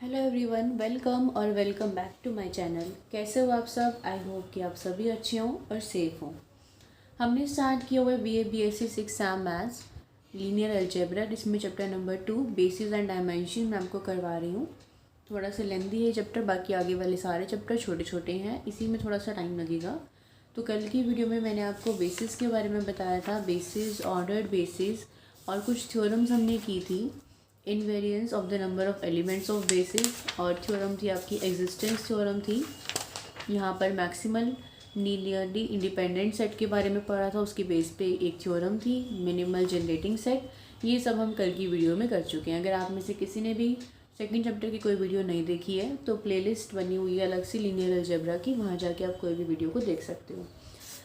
Hello everyone, welcome और welcome back to my channel. कैसे हो आप सब? आई होप कि आप सभी अच्छे हों और सेफ हों। हमने स्टार्ट किया हुआ है BA/BSc 6 sem maths linear algebra, जिसमें chapter number 2 basis and dimension मैं आपको करवा रही हूँ। थोड़ा सा लेंदी है चैप्टर, बाकी आगे वाले सारे चैप्टर छोटे छोटे हैं, इसी में थोड़ा सा टाइम लगेगा। तो कल की वीडियो में मैंने आपको बेसिस के बारे में बताया था, बेसिस, ऑर्डर्ड बेसिस, और कुछ थ्योरम्स हमने की थी। Invariance of the number of elements of basis, और थ्योरम थी आपकी एग्जिस्टेंस थ्योरम थी। यहाँ पर मैक्सिमल लीनियरली इंडिपेंडेंट सेट के बारे में पढ़ा था, उसके बेस पे एक थ्योरम थी मिनिमल जनरेटिंग सेट। ये सब हम कल की वीडियो में कर चुके हैं। अगर आप में से किसी ने भी सेकंड चैप्टर की कोई वीडियो नहीं देखी है तो प्लेलिस्ट बनी हुई है अलग से लीनियर अलजेब्रा की, वहाँ जाके आप कोई भी वीडियो को देख सकते हो।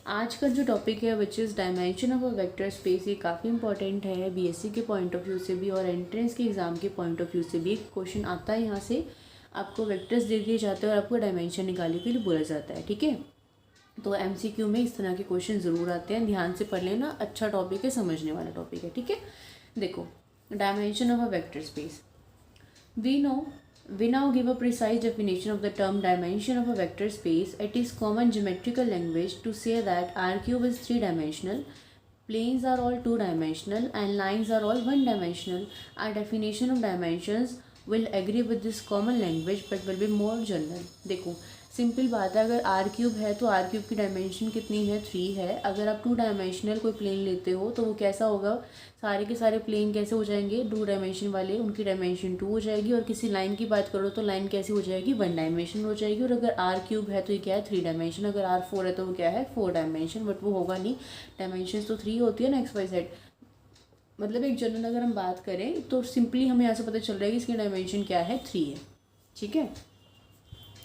आज का जो टॉपिक है which is dimension of a vector space, ये काफ़ी इंपॉर्टेंट है बीएससी के पॉइंट ऑफ व्यू से भी और एंट्रेंस के एग्ज़ाम के पॉइंट ऑफ व्यू से भी। एक क्वेश्चन आता है यहाँ से, आपको वेक्टर्स दे दिए जाते हैं और आपको डायमेंशन निकालने के लिए बोला जाता है, ठीक है। तो एमसीक्यू में इस तरह के क्वेश्चन ज़रूर आते हैं, ध्यान से पढ़ लेना। अच्छा टॉपिक है, समझने वाला टॉपिक है, ठीक है। देखो, dimension of a vector space, we now give a precise definition of the term dimension of a vector space. It is common geometrical language to say that R cube is three-dimensional, planes are all two-dimensional, and lines are all one-dimensional. Our definition of dimensions will agree with this common language but will be more general. देखो, simple बात है, अगर are cube है तो are cube की dimension कितनी है? 3 है। अगर आप 2 डायमेंशनल कोई प्लेन लेते हो तो वो कैसा होगा? सारे के सारे प्लेन कैसे हो जाएंगे? 2 डायमेंशन वाले, उनकी डायमेंशन 2 हो जाएगी। और किसी लाइन की बात करो तो लाइन कैसी हो जाएगी? 1 डायमेंशन हो जाएगी। और अगर आर क्यूब है तो ये क्या है? 3 डायमेंशन। अगर आर 4 है तो वो क्या है? 4 डायमेंशन। बट वो होगा नहीं, डायमेंशन तो 3 होती है ना, XYZ। मतलब एक जनरल अगर हम बात करें तो सिंपली हमें यहाँ से पता चल रहा है कि इसकी डायमेंशन क्या है? 3 है, ठीक है।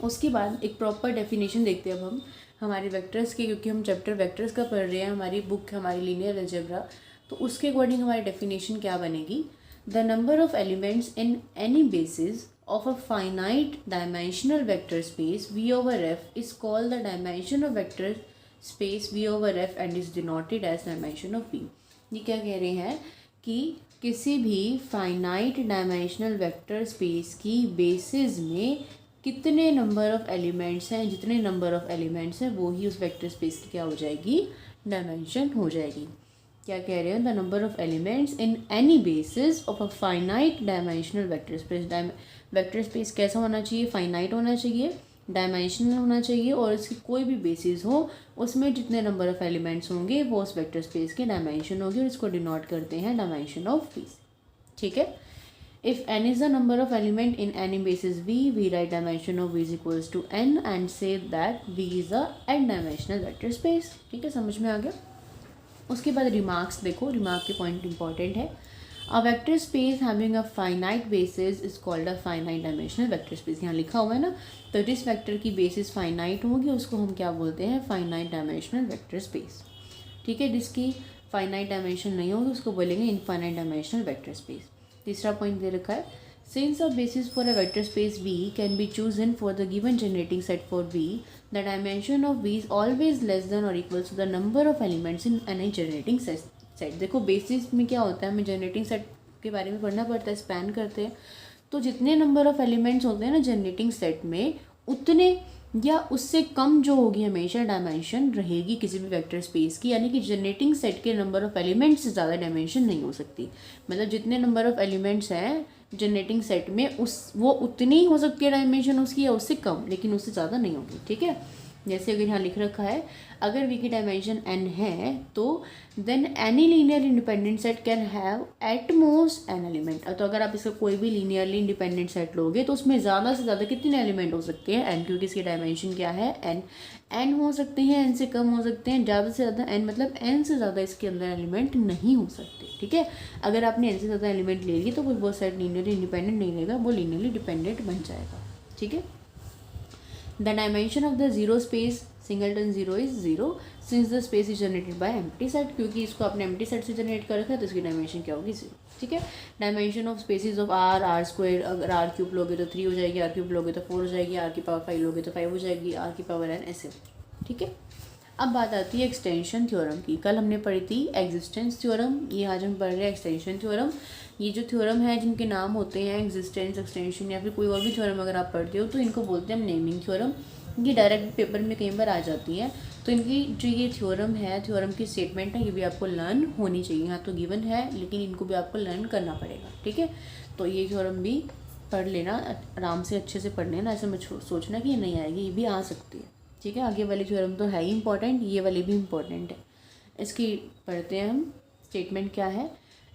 उसके बाद एक प्रॉपर डेफिनेशन देखते हैं अब हम हमारे वेक्टर्स के, क्योंकि हम चैप्टर वेक्टर्स का पढ़ रहे हैं, हमारी बुक हमारी लीनियर अलजेब्रा, तो उसके अकॉर्डिंग हमारी डेफिनेशन क्या बनेगी? The number of elements in any basis of a finite dimensional vector space V over F is called the dimension of vector space V over F and is denoted as dimension of V। ये क्या कह रहे हैं कि किसी भी finite dimensional vector space की basis में कितने नंबर ऑफ एलिमेंट्स हैं, जितने नंबर ऑफ एलिमेंट्स हैं वो ही उस वेक्टर स्पेस की क्या हो जाएगी? डायमेंशन हो जाएगी। क्या कह रहे हैं? The number of elements in any basis of a finite dimensional vector space. Vector space कैसा होना चाहिए? फाइनाइट होना चाहिए, डायमेंशनल होना चाहिए, और इसकी कोई भी बेसिस हो उसमें जितने नंबर ऑफ एलिमेंट्स होंगे वो उस वेक्टर स्पेस के डायमेंशन होगी, और इसको डिनोट करते हैं डायमेंशन ऑफ V, ठीक है। If n is the number of element in any basis V, we write dimension of V is equals to n and say that V is a n dimensional vector space। ठीक है, समझ में आ गया। उसके बाद remarks देखो, remark के point important है। A vector space having a finite basis is called a finite dimensional vector space। यहाँ लिखा हुआ है ना, तो जिस वेक्टर की बेसिस फाइनाइट होगी उसको हम क्या बोलते हैं? फाइनाइट डायमेंशनल वेक्टर स्पेस, ठीक है। जिसकी फाइनाइट डायमेंशन नहीं होगी उसको बोलेंगे इनफाइनाइट डायमेंशनल वेक्टर स्पेस। तीसरा पॉइंट दे रखा है, since a basis for a vector space V can be chosen for the given generating set for V, the dimension of V is always less than और equals to the number of elements in any generating set. देखो, basis में क्या होता है, हमें generating set के बारे में पढ़ना पड़ता है, स्पैन करते हैं। तो जितने नंबर ऑफ एलिमेंट्स होते हैं ना जनरेटिंग सेट में, उतने या उससे कम जो होगी हमेशा डायमेंशन रहेगी किसी भी वेक्टर स्पेस की। यानी कि जनरेटिंग सेट के नंबर ऑफ एलिमेंट्स से ज़्यादा डायमेंशन नहीं हो सकती। मतलब जितने नंबर ऑफ एलिमेंट्स हैं जनरेटिंग सेट में वो उतनी ही हो सकती है डायमेंशन उसकी, या उससे कम, लेकिन उससे ज़्यादा नहीं होगी, ठीक है। जैसे अगर यहाँ लिख रखा है, अगर V की डायमेंशन n है तो then any linear independent set can have at most n element. तो अगर आप इसका कोई भी लीनियरली इंडिपेंडेंट सेट लोगे तो उसमें ज़्यादा से ज़्यादा कितने एलिमेंट हो सकते हैं? n, क्योंकि इसकी डायमेंशन क्या है? n हो सकते हैं, n से कम हो सकते हैं, ज़्यादा से ज़्यादा n, मतलब n से ज़्यादा इसके अंदर एलिमेंट नहीं हो सकते, ठीक है। अगर आपने n से ज़्यादा एलिमेंट ले लिए तो वो सेट लीनियरली इंडिपेंडेंट नहीं लेगा, वो लीनियरली डिपेंडेंट बन जाएगा, ठीक है। The dimension of the zero space singleton zero is 0 since the space is generated by empty set। क्योंकि इसको आपने empty set से जनरेट कर रखा है तो इसकी डायमेंशन क्या होगी? 0, ठीक है। Dimension of spaces of R square, अगर R क्यूब लोगे तो 3 हो जाएगी, R क्यूब लोगे तो 4 हो जाएगी, R की पावर 5 लोगे तो 5 हो जाएगी, R की पावर n, ऐसे, ठीक है। अब बात आती है एक्सटेंशन थ्योरम की। कल हमने पढ़ी थी एग्जिस्टेंस थ्योरम, ये आज हम पढ़ रहे हैं एक्सटेंशन थ्योरम। ये जो थ्योरम है जिनके नाम होते हैं एग्जिस्टेंस, एक्सटेंशन या फिर कोई और भी थ्योरम अगर आप पढ़ते हो तो इनको बोलते हैं हम नेमिंग थ्योरम। ये डायरेक्ट पेपर में कई बार आ जाती है। तो इनकी जो ये थ्योरम है, थ्योरम की स्टेटमेंट है, ये भी आपको लर्न होनी चाहिए। यहाँ तो गिवन है लेकिन इनको भी आपको लर्न करना पड़ेगा, ठीक है। तो ये थ्योरम भी पढ़ लेना, आराम से अच्छे से पढ़ लेना, ऐसे मत सोचना कि ये नहीं आएगी, ये भी आ सकती है, ठीक है। आगे वाली थ्योरम तो है ही इंपॉर्टेंट, ये वाली भी इंपॉर्टेंट है। इसकी पढ़ते हैं हम। स्टेटमेंट क्या है?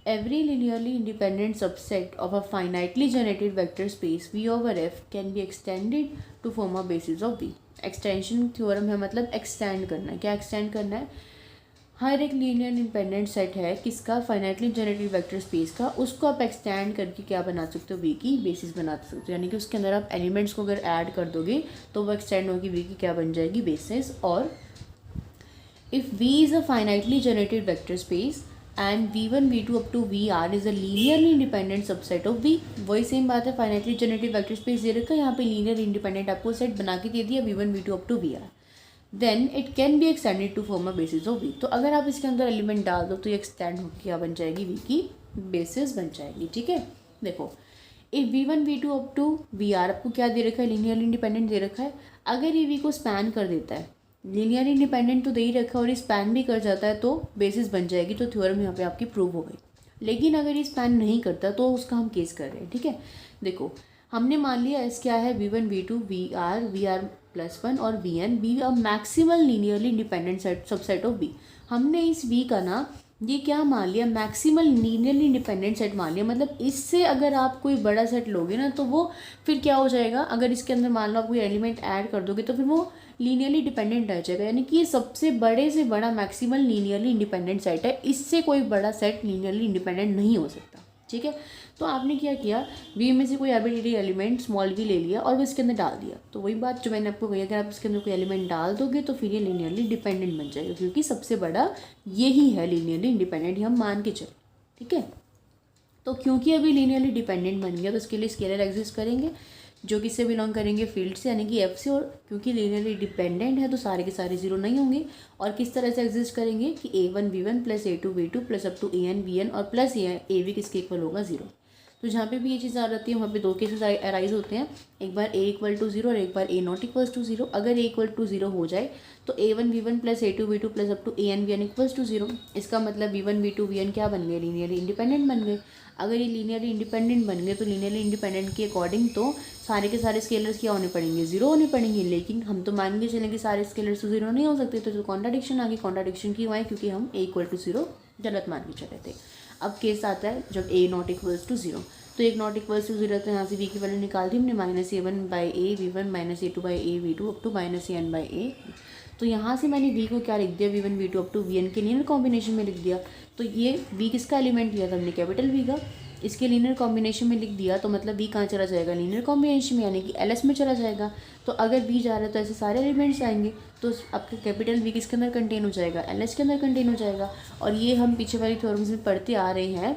Every linearly independent subset of a finitely generated vector space V over F can be extended to form a basis of V। Extension theorem है मतलब एक्सटेंड करना है। क्या एक्सटेंड करना है? हर एक लीनियर इंडिपेंडेंट सेट है किसका? फाइनाइटली जनरेटेड वेक्टर स्पेस का। उसको आप एक्सटेंड करके क्या बना सकते हो? वी की बेसिस बना सकते हो। यानी कि उसके अंदर आप एलिमेंट्स को अगर ऐड कर दोगे तो वो एक्सटेंड होगी, वी की क्या बन जाएगी? बेसिस। और if V is a finitely generated vector space and V1 V2 up to VR is a linearly independent subset of V। वही सेम बात है, फाइनाइटली जनरेटेड वेक्टर स्पेस दे रखा है, यहाँ पे लीनियर इंडिपेंडेंट आपको सेट बना के दे दिया V1 V2 up to VR, then it can be extended to form a basis of V। तो अगर आप इसके अंदर एलिमेंट डाल दो तो ये एक्सटेंड होकर क्या बन जाएगी? V की बेसिस बन जाएगी, ठीक है। देखो, if V1 V2 up to VR आपको क्या दे रखा है? लीनियरली इंडिपेंडेंट दे रखा है। अगर ये V को स्पैन कर देता है, लीनियर इंडिपेंडेंट तो दे ही रखा है और ये स्पैन भी कर जाता है तो बेसिस बन जाएगी। तो थ्योरम यहाँ पे आपकी प्रूव हो गई। लेकिन अगर ये स्पैन नहीं करता तो उसका हम केस कर रहे हैं, ठीक है। देखो, हमने मान लिया एस क्या है? V1 V2 VR प्लस 1 और Vn be a maximal linearly independent subset of V। हमने इस V का ना ये क्या मान लिया? मैक्सिमल लीनियरली इंडिपेंडेंट सेट मान लिया। मतलब इससे अगर आप कोई बड़ा सेट लोगे ना तो वो फिर क्या हो जाएगा? अगर इसके अंदर मान लो आप कोई एलिमेंट ऐड कर दोगे तो फिर वो लीनियरली डिपेंडेंट रह जाएगा। यानी कि ये सबसे बड़े से बड़ा मैक्सिमल लीनियरली इंडिपेंडेंट सेट है, इससे कोई बड़ा सेट लीनियरली इंडिपेंडेंट नहीं हो सकता, ठीक है। तो आपने क्या किया? V में से कोई आर्बिट्रेरी एलिमेंट स्मॉल v ले लिया और वो इसके अंदर डाल दिया। तो वही बात जो मैंने आपको कही, अगर आप इसके अंदर कोई एलिमेंट डाल दोगे तो फिर ये लीनियरली डिपेंडेंट बन जाएगा, क्योंकि सबसे बड़ा यही है लीनियरली इंडिपेंडेंट, ये हम मान के चले, ठीक है। तो क्योंकि अभी लीनियरली डिपेंडेंट बन गया तो इसके लिए स्केलर एग्जिस्ट करेंगे जो किससे बिलोंग करेंगे? फील्ड से, यानी कि F से। और क्योंकि लीनियरली डिपेंडेंट है तो सारे के सारे जीरो नहीं होंगे। और किस तरह से एग्जिस्ट करेंगे कि A1 V1 plus A2 V2 plus up to AN VN और प्लस AV किसके इक्वल होगा? 0। तो जहाँ पे भी ये चीज़ आ जाती है वहाँ पे दो केसेस अराइज होते हैं, एक बार A इक्वल टू 0 और एक बार A नॉट इक्वल्स टू 0। अगर A इक्वल टू 0 हो जाए तो A1 V1 plus A2 V2 plus up to AN VN equals to 0। इसका मतलब V1 V2 VN क्या बन गए? लीनियरली इंडिपेंडेंट बन गए। अगर ये लीनियरली इंडिपेंडेंट बन गए तो लीनियरली इंडिपेंडेंट के अकॉर्डिंग तो सारे के सारे स्केलर्स क्या होने पड़ेंगे? 0 होने पड़ेंगे। लेकिन हम तो मान के चलें कि सारे स्केलर्स तो 0 नहीं हो सकते, तो कॉन्ट्राडिक्शन आ गई। कॉन्ट्राडिक्शन क्यों आए? क्योंकि हम A इक्वल टू 0 गलत मान के चले थे। अब केस आता है जब A नॉट इक्वल्स टू 0, तो एक नॉट इक्वल्स टू 0 तो यहाँ से V की वैल्यू निकाल दी हमने, minus A1 by A V1 minus A2 by A V2 up to minus AN by A। तो यहाँ से मैंने V को क्या लिख दिया? V1 V2 up to VN के लीनियर कॉम्बिनेशन में लिख दिया। तो ये V किसका एलिमेंट लिया था हमने? कैपिटल V का। इसके लीनियर कॉम्बिनेशन में लिख दिया तो मतलब V कहाँ चला जाएगा? लीनियर कॉम्बिनेशन में, यानी कि LS में चला जाएगा। तो अगर V जा रहा है तो ऐसे सारे एलिमेंट्स आएंगे, तो आपका कैपिटल V किसके अंदर कंटेन हो जाएगा? LS के अंदर कंटेन हो जाएगा। और ये हम पीछे वाली थ्योरम्स में पढ़ते आ रहे हैं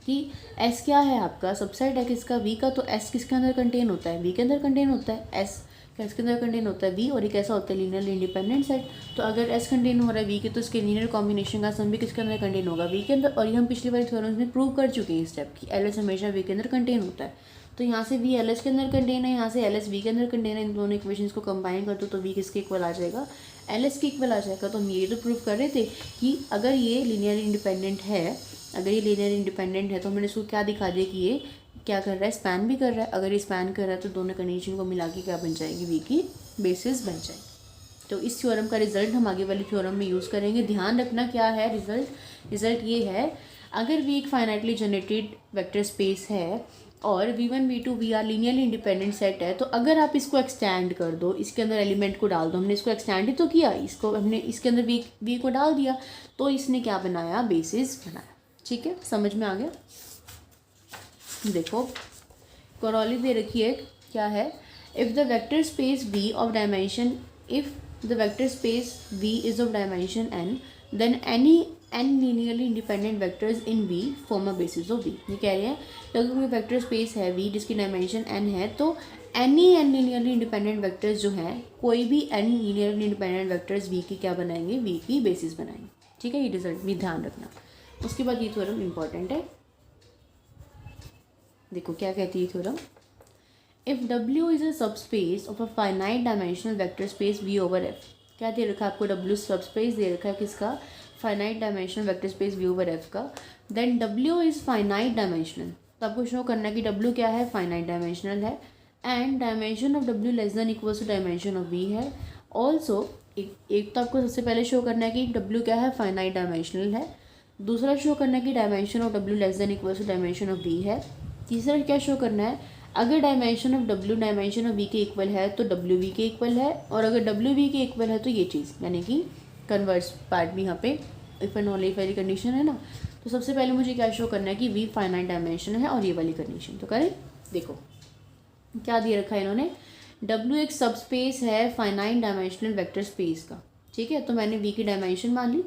कि S क्या है? आपका सबसेट है किसका? V का। तो S किसके अंदर कंटेन होता है? V के अंदर कंटेन होता है। S किसके अंदर कंटेन होता है? V। और ये कैसा होता है? Linearly independent set. तो अगर S कंटेन हो रहा है V के तो इसके लीनियर कॉम्बिनेशन का सम भी किसके अंदर कंटेन होगा? V के अंदर। और ये हम पिछली बार थ्योरम्स में प्रूव कर चुके हैं इस स्टेप की, LS हमेशा V के अंदर कंटेन होता है। तो यहाँ से V LS के अंदर कंटेन है, यहाँ से LS V के अंदर कंटेन है। इन दोनों इक्वेशंस को कंबाइन कर दो तो V किसके इक्वल आ जाएगा? LS के इक्वल आ जाएगा। तो हम ये तो प्रूव कर रहे थे कि अगर ये लीनियर इंडिपेंडेंट है, अगर ये लीनियर इंडिपेंडेंट है तो हमने इसको क्या दिखा दिया कि ये क्या कर रहा है? स्पैन भी कर रहा है। अगर ये स्पैन कर रहा है तो दोनों कंडीशन को मिला के क्या बन जाएगी? V की बेसिस बन जाएगी। तो इस थ्योरम का रिजल्ट हम आगे वाली थ्योरम में यूज़ करेंगे। ध्यान रखना क्या है रिजल्ट ये है, अगर V एक फाइनाइटली जनरेटेड वेक्टर स्पेस है और V1 V2 VR linearly independent set है, तो अगर आप इसको एक्सटेंड कर दो, इसके अंदर एलिमेंट को डाल दो, हमने इसको एक्सटेंड ही तो किया, इसको हमने इसके अंदर V को डाल दिया तो इसने क्या बनाया? बेसिस बनाया, ठीक है। समझ में आ गया? देखो, कॉरोली दे रखी है, क्या है? If the vector space V of dimension is of dimension n, then any n linearly independent vectors in V form a basis of V। ये कह रहे हैं कि अगर कोई वेक्टर स्पेस है V जिसकी डायमेंशन n है तो any n linearly independent vectors जो हैं, कोई भी n linearly independent vectors V की क्या बनाएंगे? V की बेसिस बनाएंगे, ठीक है। ये रिजल्ट भी ध्यान रखना। उसके बाद ये थ्योरम इंपॉर्टेंट है। देखो क्या कहती है theorem, if W is a subspace of a finite dimensional vector space V over F। क्या दे रखा है आपको, W सबस्पेस दे रखा है किसका, finite dimensional vector space V over F का। Then W is finite dimensional, तो आपको शो करना है कि W क्या है, फाइनाइट डायमेंशनल है, and dimension of W less than equal to dimension of V है। ऑल्सो एक तो आपको सबसे पहले शो करना है कि W क्या है, फाइनाइट डायमेंशनल है। दूसरा शो करना है कि dimension of W less than equal to dimension of V है। तीसरा क्या शो करना है, अगर dimension of W dimension of V के इक्वल है तो W V के इक्वल है, और अगर W V के इक्वल है तो ये चीज़, यानी कि कन्वर्स पार्ट भी यहाँ पे इफ एंड ओनली इफ वाली कंडीशन है ना। तो सबसे पहले मुझे क्या शो करना है कि V फाइनाइट डायमेंशन है और ये वाली कंडीशन तो करें। देखो क्या दिए रखा है इन्होंने, W एक सब स्पेस है फाइनाइट डायमेंशनल वेक्टर स्पेस का, ठीक है। तो मैंने V की डायमेंशन मान ली,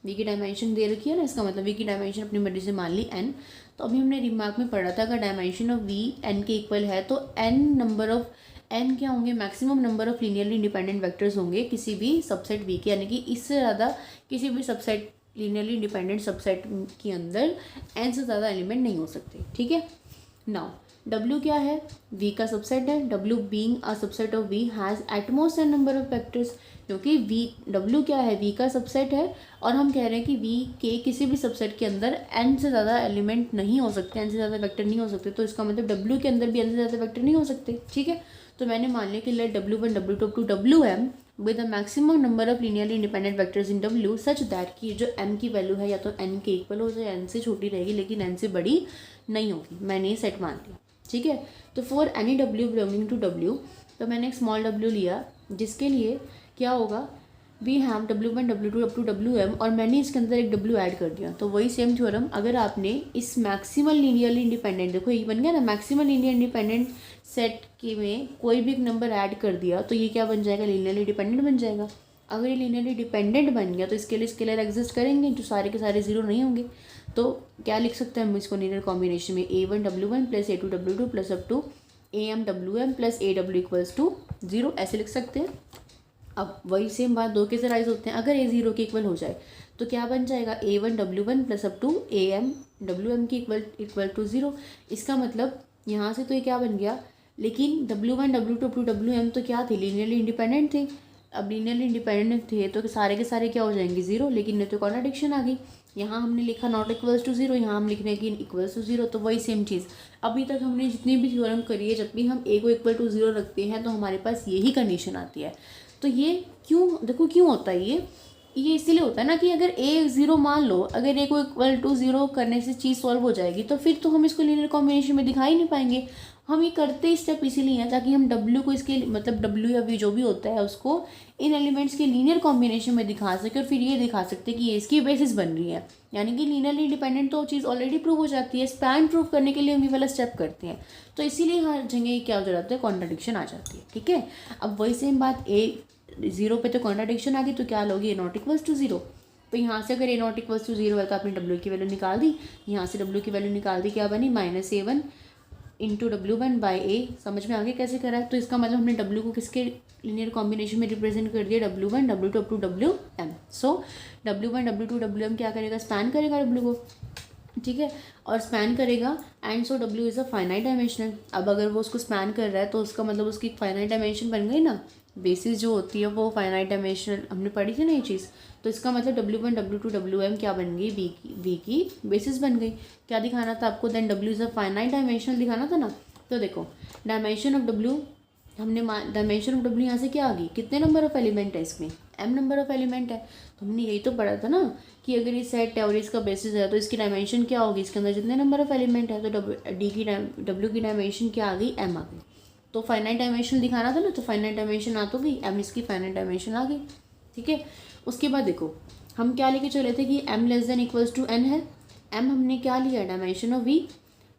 V की डायमेंशन दे रखी है ना, इसका मतलब V की डायमेंशन अपनी मर्जी से मान ली n। तो अभी हमने रिमार्क में पढ़ा था अगर डायमेंशन ऑफ V n के इक्वल है तो n नंबर ऑफ n क्या होंगे, maximum number of linearly independent vectors होंगे किसी भी सबसेट V के, यानी कि इससे ज़्यादा किसी भी सबसेट लीनियरली इंडिपेंडेंट सबसेट के अंदर n से ज़्यादा एलिमेंट नहीं हो सकते, ठीक है। नाउ W क्या है, V का सबसेट है, W being a subset of V has eight most n number of vectors, क्योंकि W क्या है, V का सबसेट है, और हम कह रहे हैं कि V के किसी भी सबसेट के अंदर n से ज़्यादा एलिमेंट नहीं हो सकते, n से ज़्यादा वेक्टर नहीं हो सकते, तो इसका मतलब W के अंदर भी n से ज़्यादा वेक्टर नहीं हो सकते, ठीक है। तो मैंने मान लिया कि let W1 W2 up to Wm with the maximum number of linearly independent vectors in W such that कि जो m की वैल्यू है या तो n के इक्वल हो जाए, n से छोटी रहेगी लेकिन n से बड़ी नहीं होगी, मैंने ये सेट मान लिया, ठीक है। तो for any W belonging to W, तो मैंने एक स्मॉल w लिया जिसके लिए क्या होगा, we have W1 W2 up to Wm, और मैंने इसके अंदर एक W ऐड कर दिया। तो वही सेम थ्योरम, अगर आपने इस मैक्सिमल लीनियरली इंडिपेंडेंट, देखो ये बन गया ना, मैक्सिमल लीनियर इंडिपेंडेंट सेट के में कोई भी एक नंबर ऐड कर दिया तो ये क्या बन जाएगा, लीनियरली डिपेंडेंट बन जाएगा। अगर ये लीनियरली डिपेंडेंट बन गया तो इसके लिए स्केलर एग्जिस्ट करेंगे जो सारे के सारे जीरो नहीं होंगे। तो क्या लिख सकते हैं हम इसको लीनियर कॉम्बिनेशन में, A1 W1 plus A2 W2 plus up to AM WM plus AW equals to 0, ऐसे लिख सकते हैं। अब वही सेम बात दो कैसे राइज होते हैं, अगर A 0 के इक्वल हो जाए तो क्या बन जाएगा, A1 W1 plus up to AM WM की इक्वल टू 0। इसका मतलब यहाँ से तो ये क्या बन गया, लेकिन W1 W2 up to WM तो क्या थे, लीनियरली इंडिपेंडेंट थे। अब लीनियरली इंडिपेंडेंट थे तो सारे के सारे क्या हो जाएंगे, 0, लेकिन नहीं तो कॉन्ट्रडिक्शन आ गई। यहाँ हमने लिखा नॉट इक्वल्स टू 0, यहाँ हम लिख रहे हैं कि इक्वल्स टू 0, तो वही सेम चीज़। अभी तक हमने जितनी भी थ्योरम करी है, जब भी हम A को इक्वल टू 0 रखते हैं तो हमारे पास यही कंडीशन आती है। तो ये क्यों, देखो क्यों होता है ये इसीलिए होता है ना कि अगर A 0 मान लो, अगर A को इक्वल टू 0 करने से चीज़ सॉल्व हो जाएगी तो फिर तो हम इसको लीनियर कॉम्बिनेशन में दिखा ही नहीं पाएंगे। हम ये करते स्टेप इसीलिए हैं ताकि हम W को इसके मतलब W या V जो भी होता है उसको इन एलिमेंट्स के लीनियर कॉम्बिनेशन में दिखा सके, और फिर ये दिखा सकते कि ये इसकी बेसिस बन रही है, यानी कि लीनियरली डिपेंडेंट तो चीज़ ऑलरेडी प्रूव हो जाती है, स्पैन प्रूव करने के लिए हम ये वाला स्टेप करते हैं। तो इसीलिए हर जगह क्या हो जाता है, कॉन्ट्रडिक्शन आ जाती है, ठीक है। अब वही सेम बात, A 0 पे तो कॉन्ट्रडिक्शन आ गई, तो क्या लोगे, A नॉट इक्वल्स टू 0। तो यहाँ से अगर A नॉट इक्वल्स टू 0 है तो आपने W की वैल्यू निकाल दी, यहाँ से W की वैल्यू निकाल दी, क्या बनी, -A1 into W1 by A। समझ में आगे कैसे करा है, तो इसका मतलब हमने W को किसके लीनियर कॉम्बिनेशन में रिप्रेजेंट कर दिया, W1 W2 up to WM। So W1 W2 WM क्या करेगा, स्पैन करेगा W को, ठीक है, और स्पैन करेगा, and so W is a finite dimensional. अब अगर वो उसको स्पैन कर रहा है तो उसका मतलब उसकी फाइनाइट डायमेंशन बन गई ना, बेसिस जो होती है वो फाइनाइट डायमेंशनल, हमने पढ़ी थी ना ये चीज़। तो इसका मतलब W1 W2 WM क्या बन गई, V की बेसिस बन गई। क्या दिखाना था आपको, then W is a finite dimensional दिखाना था ना। तो देखो डायमेंशन ऑफ W, हमने डायमेंशन ऑफ W यहाँ से क्या आ गई, कितने नंबर ऑफ एलिमेंट है इसमें, m नंबर ऑफ एलिमेंट है। तो हमने यही तो पढ़ा था ना कि अगर ये सेट है और इसका बेसिस है तो इसकी डायमेंशन क्या होगी, इसके अंदर जितने नंबर ऑफ एलिमेंट है, तो W की डायमेंशन क्या आ गई, m आ गई। तो फाइनाइट डायमेंशन दिखाना था ना, तो फाइनाइट डायमेंशन आ तो गई, m इसकी फाइनाइट डायमेंशन आ गई, ठीक है। उसके बाद देखो हम क्या लेके चले थे कि m less than equals to n है, m हमने क्या लिया, डायमेंशन ऑफ V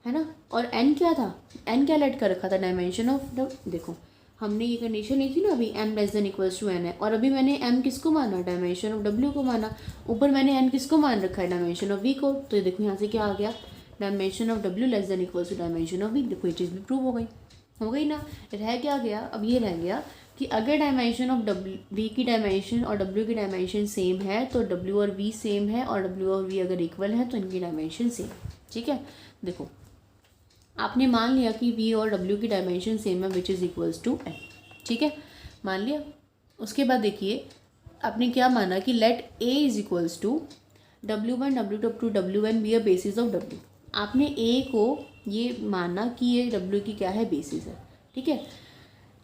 है ना, और n क्या था, n क्या लेट कर रखा था, डायमेंशन ऑफ देखो हमने ये कंडीशन ली थी ना अभी, m less than equals to n है, और अभी मैंने m किसको माना, डायमेंशन ऑफ W को माना, ऊपर मैंने n किसको मान रखा है, डायमेंशन ऑफ V को। तो ये देखो यहाँ से क्या आ गया, dimension of W less than equals to dimension of V। देखो ये चीज़ भी प्रूव हो गई ना। रह क्या गया, अब ये रह गया कि अगर डायमेंशन ऑफ V की डायमेंशन और W की डायमेंशन सेम है तो W और V सेम है, और W और V अगर इक्वल है तो इनकी डायमेंशन सेम, ठीक है। देखो आपने मान लिया कि वी और डब्ल्यू की डायमेंशन सेम है which is equals to N, ठीक है, मान लिया। उसके बाद देखिए आपने क्या माना कि let A is equals to W1 W2 W1 be a basis of W। आपने ए को ये माना कि ये W की क्या है, बेसिस है, ठीक है।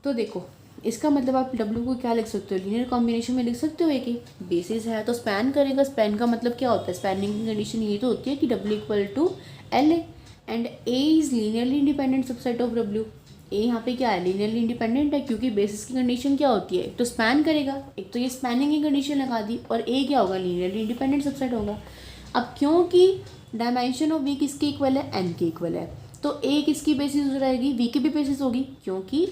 तो देखो इसका मतलब आप W को क्या लिख सकते हो, लीनियर कॉम्बिनेशन में लिख सकते हो, एक ही बेसिस है तो स्पैन करेगा। स्पैन का मतलब क्या होता है, स्पैनिंग की कंडीशन ये तो होती है कि W इक्वल टू L है and A is linearly independent subset of W। ए यहाँ पे क्या है, लीनियरली इंडिपेंडेंट है, क्योंकि बेसिस की कंडीशन क्या होती है, एक तो स्पैन करेगा, एक तो ये स्पैनिंग की कंडीशन लगा दी, और ए क्या होगा, लीनियरली इंडिपेंडेंट सबसेट होगा। अब क्योंकि डायमेंशन ऑफ वी किसके इक्वल है, एन के इक्वल है, तो ए किसकी बेसिस हो जाएगी, वी की भी बेसिस होगी, क्योंकि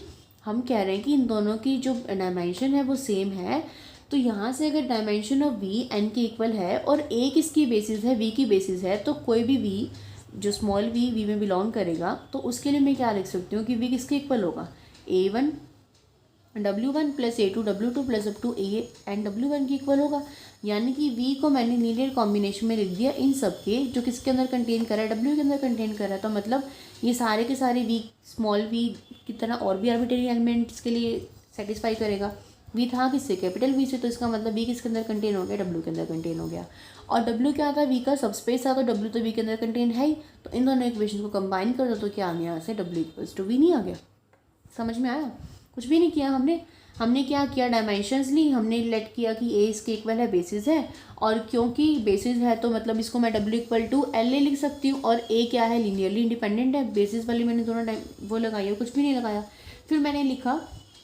हम कह रहे हैं कि इन दोनों की जो डायमेंशन है वो सेम है। तो यहाँ से अगर डायमेंशन ऑफ वी एन के इक्वल है और ए किसकी बेसिस है, वी की बेसिस है, तो कोई भी वी जो स्मॉल वी में बिलोंग करेगा, तो उसके लिए मैं क्या लिख सकती हूँ कि वी किसके इक्वल होगा, A1 W1 plus A2 W2 plus up to A and W1 की इक्वल होगा। यानी कि वी को मैंने लीनियर कॉम्बिनेशन में लिख दिया इन सब के, जो किसके अंदर कंटेन करा है, W के अंदर कंटेन करा है। तो मतलब ये सारे के सारे वी स्मॉल वी की तरह और भी आर्बिट्रेरी एलिमेंट्स के लिए सेटिस्फाई करेगा। वी था किससे, कैपिटल वी से, तो इसका मतलब वी किसके अंदर कंटेन हो गया, W के अंदर कंटेन हो गया। और W क्या था, वी का सबस्पेस था, तो W तो वी के अंदर कंटेन है ही। तो इन दोनों इक्वेशन को कंबाइन कर दो तो क्या आ गया, यहाँ से W इक्वल्स टू वी नहीं आ गया। समझ में आया, कुछ भी नहीं किया हमने क्या किया, डायमेंशंस ली, हमने लेट किया कि ए इसके इक्वल है, बेसिस है, और क्योंकि बेसिस है तो मतलब इसको मैं W इक्वल टू L ले लिख सकती हूँ, और ए क्या है, लीनियरली इंडिपेंडेंट है। बेसिस वाली मैंने दोनों वो लगाई है, कुछ भी नहीं लगाया। फिर मैंने लिखा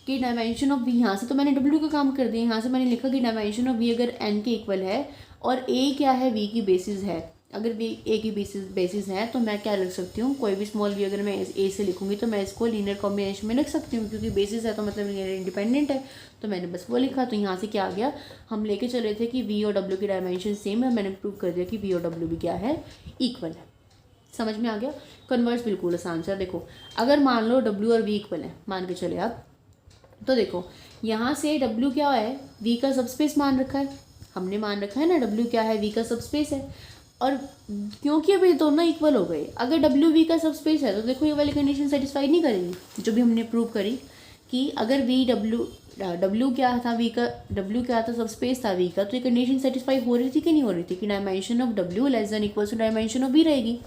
कि डायमेंशन ऑफ वी, यहाँ से तो मैंने W का काम कर दिया, यहाँ से मैंने लिखा कि डायमेंशन ऑफ वी अगर N के इक्वल है और ए क्या है, वी की बेसिस है, अगर वी ए की बेसिस है तो मैं क्या लिख सकती हूँ, कोई भी स्मॉल वी अगर मैं ए से लिखूंगी तो मैं इसको लीनियर कॉम्बिनेशन में लिख सकती हूँ, क्योंकि बेसिस है तो मतलब लीनियर इंडिपेंडेंट है। तो मैंने बस वो लिखा। तो यहाँ से क्या आ गया, हम लेके चले थे कि वी और डब्ल्यू की डायमेंशन सेम है, मैंने प्रूव कर दिया कि वी और डब्ल्यू भी क्या है, इक्वल है। समझ में आ गया, कन्वर्स बिल्कुल आसान सा। देखो अगर मान लो डब्ल्यू और वी इक्वल है, मान के चले आप, तो देखो यहाँ से डब्ल्यू क्या है, वी का सबस्पेस मान रखा है, हमने मान रखा है ना, डब्ल्यू क्या है, वी का सबस्पेस है। और क्योंकि अब ये दोनों इक्वल हो गए, अगर डब्ल्यू वी का सबस्पेस है तो देखो ये वाली कंडीशन सेटिस्फाई नहीं करेगी, जो भी हमने प्रूव करी कि अगर वी डब्ल्यू क्या था, वी का डब्ल्यू क्या था, सबस्पेस था वी का, तो ये कंडीशन सेटिस्फाई हो रही थी कि नहीं हो रही थी, कि dimension of W less than equal to dimension of V रहेगी।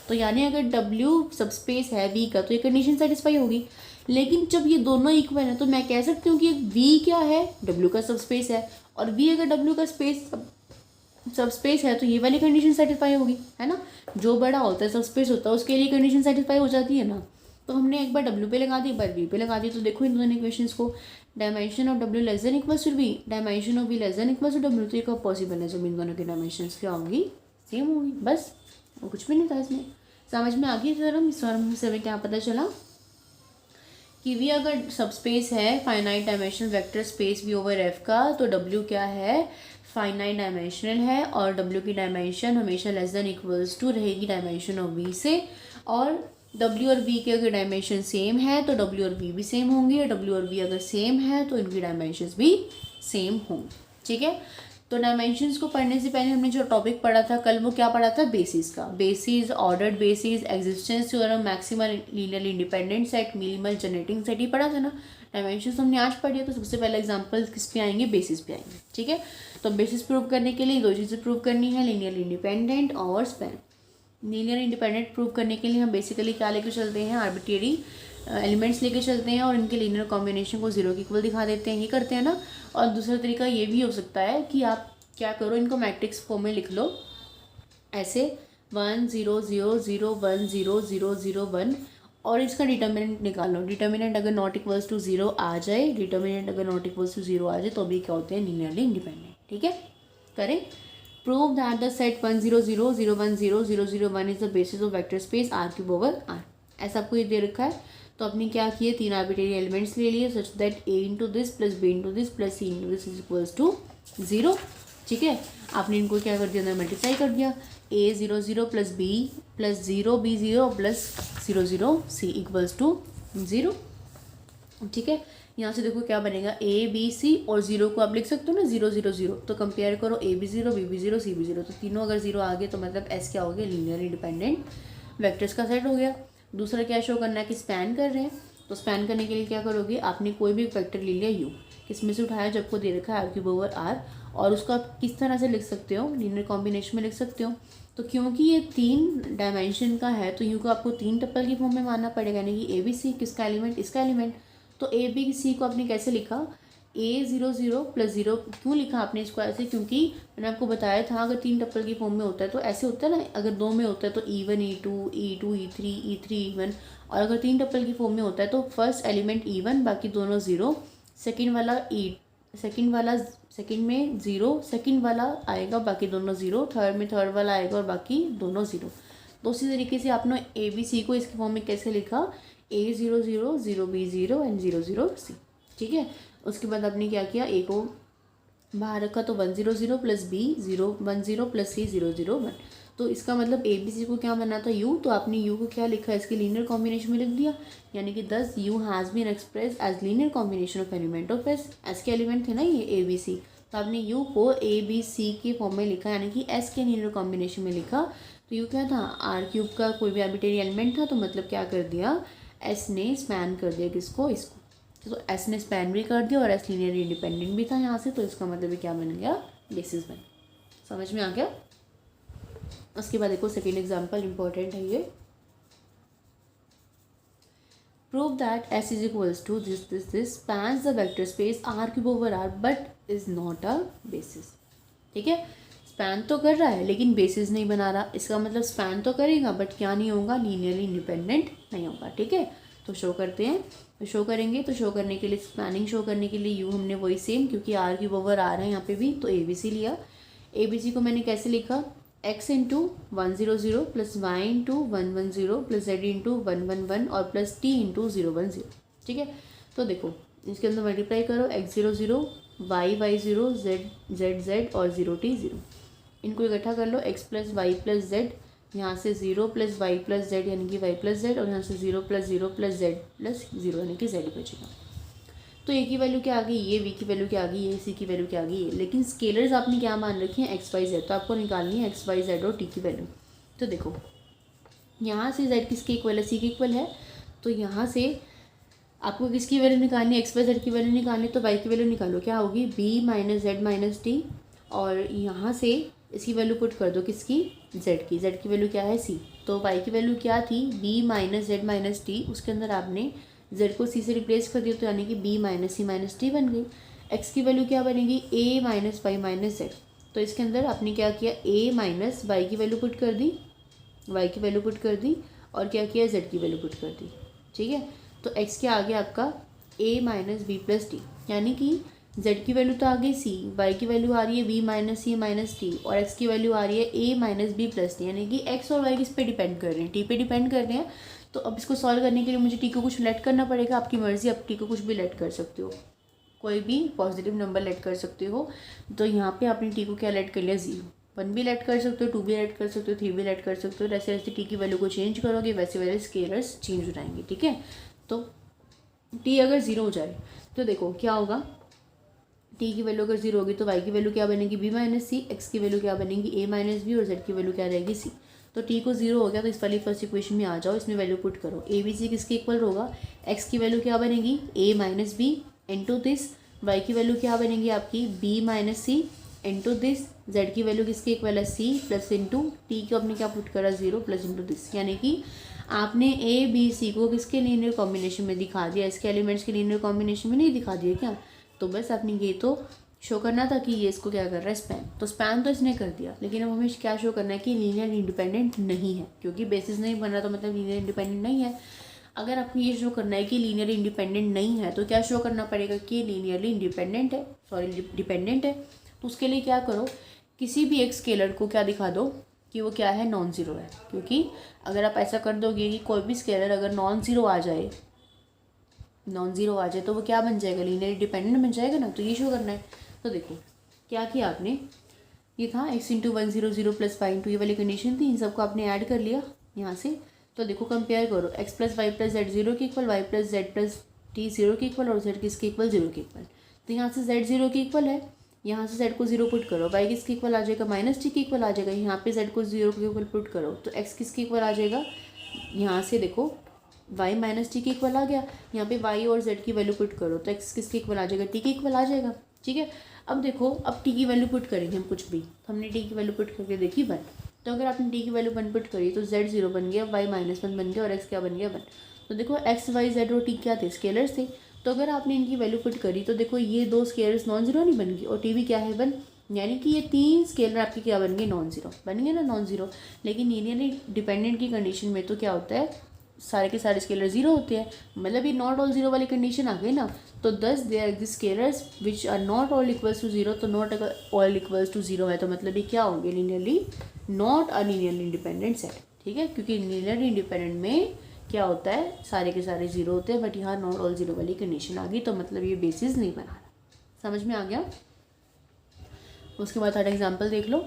तो यानी अगर डब्ल्यू सबस्पेस है वी का तो ये कंडीशन सेटिस्फाई होगी। लेकिन जब ये दोनों इक्वल है तो मैं कह सकती हूँ कि वी क्या है, डब्ल्यू का सबस्पेस है, और वी अगर डब्ल्यू का सबस्पेस है तो ये वाली कंडीशन सेटिस्फाई होगी, है ना। जो बड़ा होता है, सबस्पेस होता है, उसके लिए कंडीशन सेटिस्फाई हो जाती है ना। तो हमने एक बार डब्ल्यू पे लगा दी, एक बार वी पे लगा दी। तो देखो इन दोनों इक्वेशंस को, dimension of W less than equals to V, dimension of V less than equals to W, तो ये कब पॉसिबल है, जब इन दोनों की डायमेंशंस क्या होंगी, सेम होंगी, बस और कुछ भी नहीं था इसमें। समझ में आ गई थ्योरम। इस थ्योरम से हमें क्या पता चला कि वी अगर सबस्पेस है finite dimensional vector space V over F का, तो डब्ल्यू क्या है, फाइनाइट डायमेंशनल है, और डब्ल्यू की डायमेंशन हमेशा लेस देन इक्वल्स टू रहेगी डायमेंशन ऑफ वी से। और डब्ल्यू और वी के अगर डायमेंशन सेम है तो डब्ल्यू और वी भी सेम होंगी, और डब्ल्यू और वी अगर सेम है तो इनकी डायमेंशंस भी सेम होंगी, ठीक है। तो डायमेंशंस को पढ़ने से पहले हमने जो टॉपिक पढ़ा था कल, वो क्या पढ़ा था, बेसिस का, basis, ordered basis, existence theorem, maximal linearly independent set, minimal generating set, ही पढ़ा था ना। डायमेंशंस हमने आज पढ़ी, तो सबसे पहले एग्जांपल किस पे आएंगे, बेसिस पे आएंगे, ठीक है। तो बेसिस प्रूव करने के लिए दो चीज़ें प्रूव करनी है, लीनियरली इंडिपेंडेंट और स्पैन। लीनियर इंडिपेंडेंट प्रूव करने के लिए हम बेसिकली क्या लेके चलते हैं, आर्बिट्रेरी एलिमेंट्स लेके चलते हैं और इनके लीनियर कॉम्बिनेशन को जीरो के इक्वल दिखा देते हैं, ये करते हैं ना। और दूसरा तरीका ये भी हो सकता है कि आप क्या करो, इनको मैट्रिक्स फॉर्म में लिख लो ऐसे 1 0 0 0 1 0 0 0 1, और इसका डिटर्मिनेंट निकालो। डिटर्मिनेंट अगर नॉट इक्वल्स टू 0 आ जाए, डिटर्मिनेंट अगर नॉट इक्वल्स टू 0 आ जाए तो भी क्या होते हैं, लीनियरली इंडिपेंडेंट, ठीक है। करें, prove that the set 1 0 0 0 1 0 0 0 1 is the basis of vector space R cube over R. ऐसा आपको ये दे रखा है, तो आपने क्या किए, तीन आर्बिट्रेरी एलिमेंट्स ले लिए such that A into this plus B into this plus C into this is equals to 0, ठीक है। आपने इनको क्या कर दिया, अंदर मल्टीप्लाई कर दिया, a 0 0 plus B plus 0 b 0 plus 0 0 c equals to 0, ठीक है। यहाँ से देखो क्या बनेगा, a b c और 0 को आप लिख सकते हो ना 0 0 0, तो कंपेयर करो a b 0 b b 0 c b 0, तो तीनों अगर 0 आ गए तो मतलब s क्या हो गया, लीनियर इंडिपेंडेंट वेक्टर्स का सेट हो गया। दूसरा क्या शो करना है कि स्पैन कर रहे हैं, तो स्पैन करने के लिए क्या करोगे, आपने कोई भी वेक्टर ले लिया यू, किसमें से उठाया, जब को दे रखा है आर क्यूब ओवर आर, और उसको आप किस तरह से लिख सकते हो, लीनियर कॉम्बिनेशन में लिख सकते हो। तो क्योंकि ये 3 डायमेंशन का है तो यू को आपको 3 टप्पल की फॉर्म में मानना पड़ेगा, यानी कि ए बी सी, किसका एलिमेंट, इसका एलिमेंट। तो ए बी सी को आपने कैसे लिखा, A00 + 0 क्यों लिखा आपने इसको ऐसे, क्योंकि मैंने आपको बताया था अगर 3 टप्पल की फॉर्म में होता है तो ऐसे होता है ना, अगर 2 में होता है तो E1 E2 E2 E3 E3 E1, और अगर 3 टप्पल की फॉर्म में होता है तो फर्स्ट एलिमेंट E1 बाकी दोनों ज़ीरो, सेकंड वाला सेकंड में ज़ीरो, सेकंड वाला आएगा बाकी दोनों ज़ीरो, थर्ड में थर्ड वाला आएगा और बाकी दोनों ज़ीरो। तो उसी तरीके से आपने ए बी सी को इसके फॉर्म में कैसे लिखा, A00 0 B 0 एंड 0 0 C, ठीक है। उसके बाद आपने क्या किया, ए को बाहर रखा तो 100 + B 0 10 + C 0 0 1, तो इसका मतलब ए बी सी को क्या बनना था यू, तो आपने यू को क्या लिखा, इसके लीनियर कॉम्बिनेशन में लिख दिया, यानी कि 10 U has been express as linear combination of element of S, S के एलिमेंट थे ना ये ए बी सी, तो आपने यू को ए बी सी के फॉर्म में लिखा, यानी कि एस के लीनियर कॉम्बिनेशन में लिखा। तो यू क्या था, आर क्यूब का कोई भी आर्बिट्रेरी एलिमेंट था, तो मतलब क्या कर दिया, एस ने स्पैन कर दिया किसको, इसको, तो एस ने स्पैन भी कर दिया और एस लीनियर इंडिपेंडेंट भी था यहाँ से, तो इसका मतलब क्या बन गया, बेसिस बन, समझ में आ गया। उसके बाद देखो सेकेंड एग्जाम्पल इंपॉर्टेंट है ये, prove that S is equals to this spans the vector space R cube over R but is not a basis, ठीक है। स्पैन तो कर रहा है लेकिन बेसिस नहीं बना रहा, इसका मतलब स्पैन तो करेगा बट क्या नहीं होगा, लीनियरली इंडिपेंडेंट नहीं होगा, ठीक है। तो शो करते हैं, तो शो करेंगे, तो शो करने के लिए स्पैनिंग शो करने के लिए यू हमने वही सेम, क्योंकि आर क्यूब ओवर आर है यहाँ पे भी, तो ए बी सी लिया। ए बी सी को मैंने कैसे लिखा, x into 100 + y into 110 + z into 111 और प्लस t इंटू 010, ठीक है। तो देखो इसके अंदर मल्टीप्लाई करो, x0 0 y 0 z और 0t 0, इनको इकट्ठा कर लो, x + y + z, यहाँ से 0 + y + z यानी कि y + z, और यहाँ से 0 + 0 + z + 0 यानी कि z बचेगा। तो ए की वैल्यू क्या आ गई, ये बी की वैल्यू क्या आ गई, ये सी की वैल्यू क्या आ गई, ये, लेकिन स्केलर्स आपने क्या मान रखी हैं, एक्स वाई जेड, तो आपको निकालनी है एक्स वाई जेड और टी की वैल्यू। तो देखो यहाँ से जेड किसके इक्वल है, सी के इक्वल है, तो यहाँ से आपको किसकी वैल्यू निकालनी है, एक्स वाई जेड की वैल्यू निकालनी, तो वाई की वैल्यू निकालो, क्या होगी, बी - z - टी, और यहाँ से इसकी वैल्यू पुट कर दो किसकी, जेड की, जेड की वैल्यू क्या है सी, तो वाई की वैल्यू क्या थी, बी - z - टी, उसके अंदर आपने z को c से रिप्लेस कर दिया, तो यानी कि b - c - t बन गई। x की वैल्यू क्या बनेगी, a - y - z, तो इसके अंदर आपने क्या किया, a - y की वैल्यू पुट कर दी, y की वैल्यू पुट कर दी, और क्या किया, z की वैल्यू पुट कर दी, ठीक है। तो x क्या आ गया आपका a - b + t, यानी कि z की वैल्यू तो आ गई c, y की वैल्यू आ रही है b - c - t, और x की वैल्यू आ रही है a - b + t, यानी कि x और y किस पे डिपेंड कर रहे हैं, t पे डिपेंड कर रहे हैं। तो अब इसको सॉल्व करने के लिए मुझे टी को कुछ लेट करना पड़ेगा, आपकी मर्ज़ी, आप टी को कुछ भी लेट कर सकते हो, कोई भी पॉजिटिव नंबर लेट कर सकते हो। तो यहाँ पे आपने टी को क्या लेट कर लिया, 0, 1 भी लेट कर सकते हो, 2 भी लेट कर सकते हो, 3 भी लेट कर सकते हो, जैसे जैसे टी की वैल्यू को चेंज करोगे वैसे वैसे स्केलर्स चेंज हो जाएंगे, ठीक है। तो टी अगर 0 हो जाए तो देखो क्या होगा, टी की वैल्यू अगर 0 होगी तो वाई की वैल्यू क्या बनेगी, b - c, एक्स की वैल्यू क्या बनेगी, a - b, और z की वैल्यू क्या रहेगी, c। तो टी को 0 हो गया तो इस वाली फर्स्ट इक्वेशन में आ जाओ, इसमें वैल्यू पुट करो, ए बी सी किसके इक्वल होगा, एक्स की वैल्यू क्या बनेगी, a - b into this, Y की वैल्यू क्या बनेगी आपकी b - c into this, Z की वैल्यू किसके इक्वल है, c प्लस इंटू टी को आपने क्या पुट करा, 0 प्लस इंटू दिस, यानी कि आपने ए बी सी को किसके लीनियर कॉम्बिनेशन में दिखा दिया, इसके एलिमेंट्स के लीनियर कॉम्बिनेशन में नहीं दिखा दिया क्या। तो बस आपने ये तो शो करना था कि ये इसको क्या कर रहा है, स्पैन, तो स्पैन तो इसने कर दिया, लेकिन अब हमें क्या शो करना है कि लीनियर इंडिपेंडेंट नहीं है, क्योंकि बेसिस नहीं बन रहा तो मतलब लीनियर इंडिपेंडेंट नहीं है। अगर आपको ये शो करना है कि लीनियर इंडिपेंडेंट नहीं है तो क्या शो करना पड़ेगा कि लीनियरली इंडिपेंडेंट है, सॉरी डिपेंडेंट है। तो उसके लिए क्या करो, किसी भी एक स्केलर को क्या दिखा दो कि वो क्या है, नॉन ज़ीरो है, क्योंकि अगर आप ऐसा कर दोगे कि कोई भी स्केलर अगर नॉन ज़ीरो आ जाए तो वो क्या बन जाएगा, लीनियर इंडिपेंडेंट बन जाएगा ना, तो ये शो करना है। तो देखो क्या किया आपने, ये था x इंटू 100 + y इंटू, ये वाली कंडीशन थी, इन सबको आपने ऐड कर लिया यहाँ से। तो देखो कंपेयर करो, x + y + z 0 के इक्वल, y + z + t 0 के इक्वल, और z किसके इक्वल, 0 के इक्वल। तो यहाँ से z 0 के इक्वल है, यहाँ से z को 0 पुट करो, y किसके इक्वल आ जाएगा, -t के इक्वल आ जाएगा, यहाँ पे z को 0 के इक्वल पुट करो तो x किसके इक्वल आ जाएगा, यहाँ से देखो y माइनस टी के इक्वल आ गया, यहाँ पे y और z की वैल्यू पुट करो तो x किसके इक्वल आ जाएगा, t के इक्वल आ जाएगा। ठीक है, अब देखो अब t की वैल्यू पुट करेंगे हम कुछ भी, तो हमने t की वैल्यू पुट करके देखी 1, तो अगर आपने t की वैल्यू 1 पुट करी तो z 0 बन गया, y माइनस 1 बन गया और x क्या बन गया 1। तो देखो x y z और t क्या थे, स्केलर्स थे, तो अगर आपने इनकी वैल्यू पुट करी तो देखो ये दो स्केलर्स नॉन जीरो नहीं बन गई और t भी क्या है 1, यानी कि ये 3 स्केलर आपके क्या बन गए, नॉन जीरो बन गए ना, नॉन जीरो। लेकिन लीनियरली डिपेंडेंट की कंडीशन में तो क्या होता है, सारे के सारे स्केलर जीरो होते हैं, मतलब ये नॉट ऑल जीरो वाली कंडीशन आ गई ना। तो thus they are the scalars which are not all equals to zero, तो not all equals to zero है तो मतलब ये क्या होंगे, linearly not a linearly independent set. ठीक है, क्योंकि लीनियरली इंडिपेंडेंट में क्या होता है, सारे के सारे जीरो होते हैं, बट यहाँ नॉट ऑल जीरो वाली कंडीशन आ गई तो मतलब ये बेसिस नहीं बना रहा। समझ में आ गया। उसके बाद थर्ड एग्जाम्पल देख लो,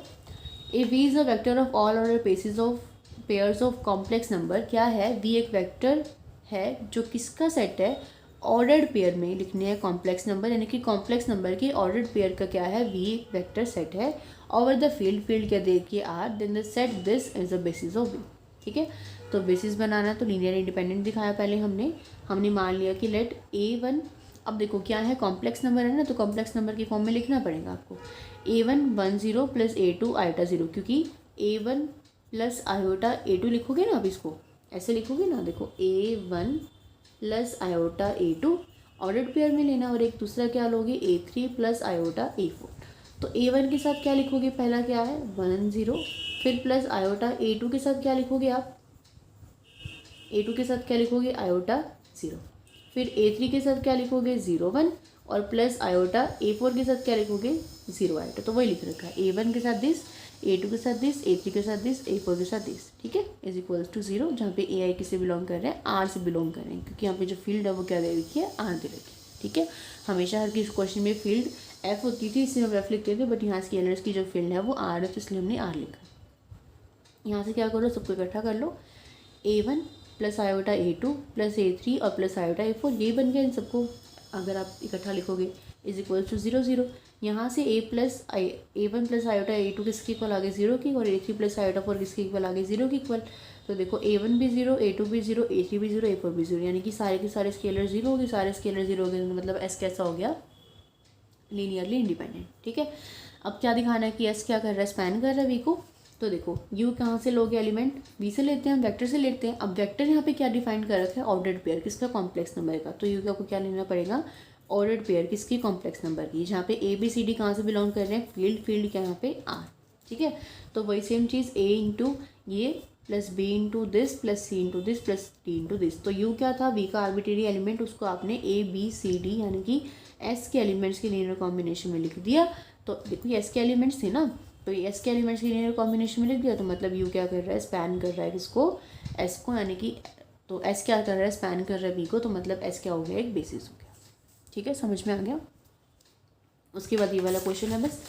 a V is a vector of all order basis of pairs of complex number. क्या है, वी एक वेक्टर है जो किसका सेट है, ऑर्डर्ड पेयर में लिखने हैं कॉम्प्लेक्स नंबर, यानी कि कॉम्प्लेक्स नंबर की ऑर्डर्ड पेयर का क्या है, वी एक वेक्टर सेट है ओवर द फील्ड क्या देखिए R, then the set this is the basis of V. ठीक है, तो बेसिस बनाना तो लीनियर इंडिपेंडेंट दिखाया पहले हमने मान लिया कि लेट A1, अब देखो क्या है, कॉम्प्लेक्स नंबर है ना, तो कॉम्प्लेक्स नंबर की फॉर्म में लिखना पड़ेगा आपको, A1 1 0 प्लस A2 आयोटा 0, क्योंकि A1 प्लस आयोटा A2 लिखोगे ना, आप इसको ऐसे लिखोगे ना, देखो A1 plus iota A2 ordered pair में लेना, और एक दूसरा क्या लोगे A3 प्लस आयोटा A4। तो A1 के साथ क्या लिखोगे, पहला क्या है 1 0, फिर प्लस आयोटा A2 के साथ क्या लिखोगे आप, A2 के साथ क्या लिखोगे आयोटा 0, फिर A3 के साथ क्या लिखोगे 0 1, और प्लस आयोटा A4 के साथ क्या लिखोगे 0 आयोटा। तो वही लिख रखा है, A1 के साथ दिस, A2 के साथ दिस, A3 के साथ दिस, A4 के साथ दिस। ठीक है, इज इक्वल्स टू 0, जहाँ पे AI किससे बिलोंग कर रहे हैं, R से बिलोंग कर रहे हैं, क्योंकि यहाँ पे जो फील्ड है वो क्या दे रखी है, R दे रखी है। ठीक है, हमेशा हर किसी क्वेश्चन में फील्ड F होती थी, इससे हम F लिखते थे, बट यहाँ स्केलर्स की जो फील्ड है वो R है, तो इसलिए हमने R लिखा। यहाँ से क्या करो, सबको इकट्ठा कर लो, A1 plus iota A2 plus A3 और प्लस आयोटा A4, ये बन गया इन सबको अगर आप इकट्ठा लिखोगे, इज इक्वल्स टू 0 0। यहाँ से A1 प्लस आयोटा A2 किसके इक्वल आ गए 0 की, और A3 प्लस आयोटा 4 किसके इक्वल आ गए 0 की इक्वल। तो देखो A1 भी 0, A2 भी 0, A3 भी 0, A4 भी 0, यानी कि सारे के सारे स्केलर 0 हो गए, सारे स्केलर 0 हो गए, मतलब S कैसा हो गया, लीनियरली इंडिपेंडेंट। ठीक है, अब क्या दिखाना है कि S क्या कर रहा है, स्पैन कर रहा है V को। तो देखो U कहाँ से लोगे एलिमेंट, V से लेते हैं हम, वेक्टर से लेते हैं। अब वेक्टर यहाँ पे क्या डिफाइन कर रखा है, ऑर्डर्ड पेयर किसका, कॉम्प्लेक्स नंबर का। तो U को क्या लेना पड़ेगा, ऑर्डर्ड पेयर किसकी, कॉम्प्लेक्स नंबर की, जहाँ पे ABCD कहाँ से बिलोंग कर रहे हैं, फील्ड क्या यहाँ पे R। ठीक है, तो वही सेम चीज़ A इंटू ये plus B into this plus C into this plus D into this. तो U क्या था, V का आर्बिट्रेरी एलिमेंट, उसको आपने ABCD यानी कि S के एलिमेंट्स के लीनियर कॉम्बिनेशन में लिख दिया। तो देखो ये S के एलिमेंट्स थे ना, तो ये S के एलिमेंट्स के लीनियर कॉम्बिनेशन में लिख दिया, तो मतलब U क्या कर रहा है, स्पैन कर रहा है किसको, S को, यानी कि तो S क्या कर रहा है, स्पैन कर रहा है V को, तो मतलब S क्या हो गया, एक बेसिस हो गया। ठीक है, समझ में आ गया। उसके बाद ये वाला क्वेश्चन है, बस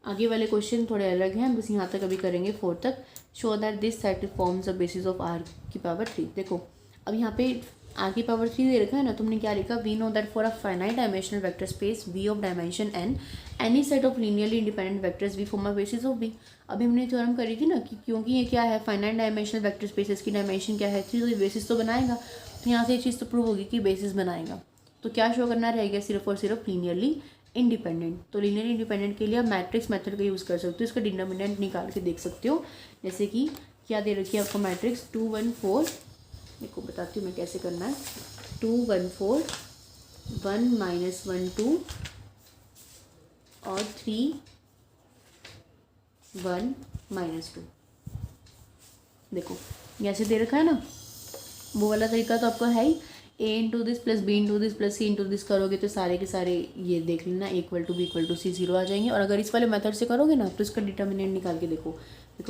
आगे वाले क्वेश्चन थोड़े अलग हैं, बस यहाँ तक अभी करेंगे 4 तक। Show that this set forms the basis of R की पावर 3। देखो अब यहाँ पे R की पावर 3 दे रखा है ना, तुमने क्या लिखा, we know that for a finite dimensional vector space V of dimension n any set of linearly independent vectors V form a basis of V। अभी हमने थ्योरम करी थी ना कि क्योंकि ये क्या है, फाइनाइट डायमेंशनल वेक्टर स्पेस, इसकी डायमेंशन क्या है 3, तो ये बेसिस तो बनाएगा। तो यहाँ से ये चीज़ तो प्रूव होगी कि बेसिस बनाएगा। तो क्या शो करना रहेगा, सिर्फ और सिर्फ लीनियरली इंडिपेंडेंट। तो लीनियर इंडिपेंडेंट के लिए आप मैट्रिक्स मेथड का यूज़ कर सकते हो, इसका डिटर्मिनेंट निकाल के देख सकते हो। जैसे कि क्या दे रखी है आपको मैट्रिक्स 2 1 4, देखो बताती हूँ मैं कैसे करना है, 2 1 4 1 -1 2 और 3 1 -2। देखो ऐसे दे रखा है ना, वो वाला तरीका तो आपको है ही, A into this plus B into this plus C into this करोगे तो सारे के सारे ये देख लेना equal to B equal to C 0 आ जाएंगे। और अगर इस वाले मेथड से करोगे ना तो इसका डिटर्मिनेंट निकाल के देखो,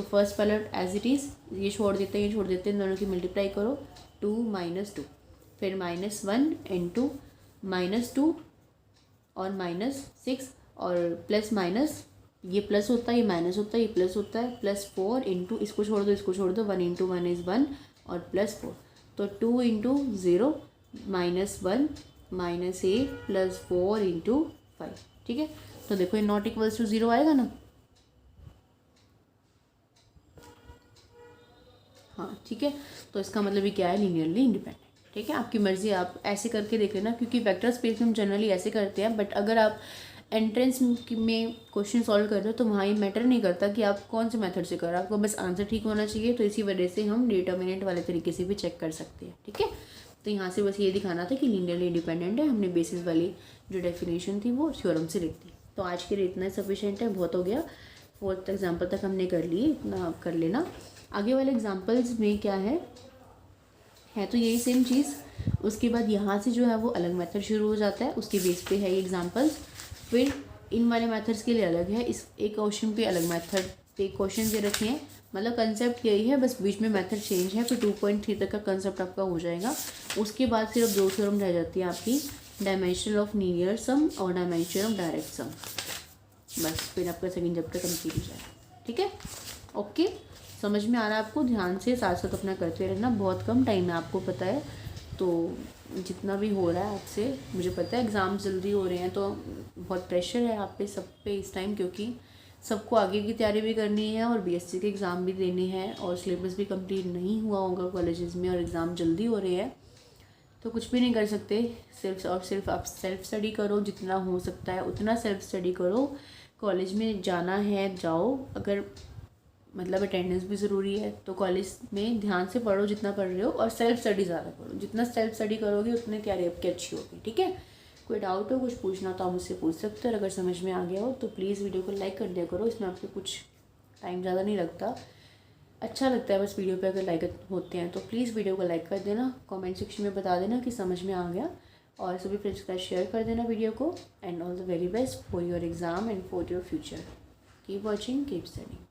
फर्स्ट वाला एज इट इज़, ये छोड़ देते हैं, ये छोड़ देते हैं, दोनों की मल्टीप्लाई करो 2 -2, फिर -1 इंटू -2 और -6 और प्लस माइनस, ये प्लस होता है, ये माइनस होता है, ये प्लस होता है, +4 इंटू, इसको छोड़ दो, इसको छोड़ दो, 1 इंटू 1 इज़ 1 और +4, तो 2 इंटू 0 -1 -8 +4 इंटू 5। ठीक है, तो देखो ये नॉट इक्वल्स टू 0 आएगा ना, हाँ ठीक है। तो इसका मतलब ये क्या है, लीनियरली इंडिपेंडेंट। ठीक है, आपकी मर्ज़ी, आप ऐसे करके देख लेना, क्योंकि वेक्टर स्पेस में हम जनरली ऐसे करते हैं, बट अगर आप एंट्रेंस में क्वेश्चन सॉल्व कर रहे हो तो वहाँ ये मैटर नहीं करता कि आप कौन से मेथड से कर रहे हो, आपको बस आंसर ठीक होना चाहिए। तो इसी वजह से हम डिटर्मिनेंट वाले तरीके से भी चेक कर सकते हैं। ठीक है, तो यहाँ से बस ये दिखाना था कि लीनियरली इंडिपेंडेंट है। हमने बेसिस वाली जो डेफिनेशन थी वो थ्योरम से लिख दी। तो आज के लिए इतना सफिशिएंट है, बहुत हो गया। 4th एग्जाम्पल तक हमने कर लिए, इतना कर लेना। आगे वाले एग्जाम्पल्स में क्या है तो यही सेम चीज़। उसके बाद यहाँ से जो है वो अलग मेथड शुरू हो जाता है, उसके बेस पे है ये एग्जाम्पल्स। फिर इन वाले मेथड्स के लिए अलग है, इस एक क्वेश्चन पे अलग मेथड पे क्वेश्चन दे रखे हैं। मतलब कंसेप्ट यही है, बस बीच में मेथड चेंज है। फिर 2.3 तक का कंसेप्ट आपका हो जाएगा। उसके बाद सिर्फ 2 थ्योरम रह जाती है आपकी, डायमेंशनल ऑफ लीनियर सम और डायमेंशनल ऑफ डायरेक्ट सम। बस फिर आपका सेकंड चैप्टर कंप्लीट हो जाएगा। ठीक है, ओके, समझ में आ रहा है आपको? ध्यान से साथ साथ अपना करते रहना। बहुत कम टाइम है, आपको पता है, तो जितना भी हो रहा है आपसे, मुझे पता है एग्ज़ाम जल्दी हो रहे हैं तो बहुत प्रेशर है आप पे, सब पे इस टाइम, क्योंकि सबको आगे की तैयारी भी करनी है और बीएससी के एग्ज़ाम भी देने हैं और सिलेबस भी कंप्लीट नहीं हुआ होगा कॉलेजेस में और एग्ज़ाम जल्दी हो रहे हैं, तो कुछ भी नहीं कर सकते। सिर्फ और सिर्फ आप सेल्फ स्टडी करो, जितना हो सकता है उतना सेल्फ स्टडी करो। कॉलेज में जाना है जाओ, अगर मतलब अटेंडेंस भी ज़रूरी है तो कॉलेज में ध्यान से पढ़ो जितना पढ़ रहे हो, और सेल्फ स्टडी ज़्यादा करो। जितना सेल्फ स्टडी करोगे उतनी तैयारी आपकी अच्छी होगी। ठीक है, कोई डाउट हो, कुछ पूछना तो आप मुझसे पूछ सकते हो। और अगर समझ में आ गया हो तो प्लीज़ वीडियो को लाइक कर दिया करो, इसमें आपको कुछ टाइम ज़्यादा नहीं लगता, अच्छा लगता है बस वीडियो पे अगर लाइक होते हैं तो प्लीज़ वीडियो को लाइक कर देना। कमेंट सेक्शन में बता देना कि समझ में आ गया, और सभी फ्रेंड्स के साथ शेयर कर देना वीडियो को। And all the very best for your exam and for your future. Keep watching, keep studying.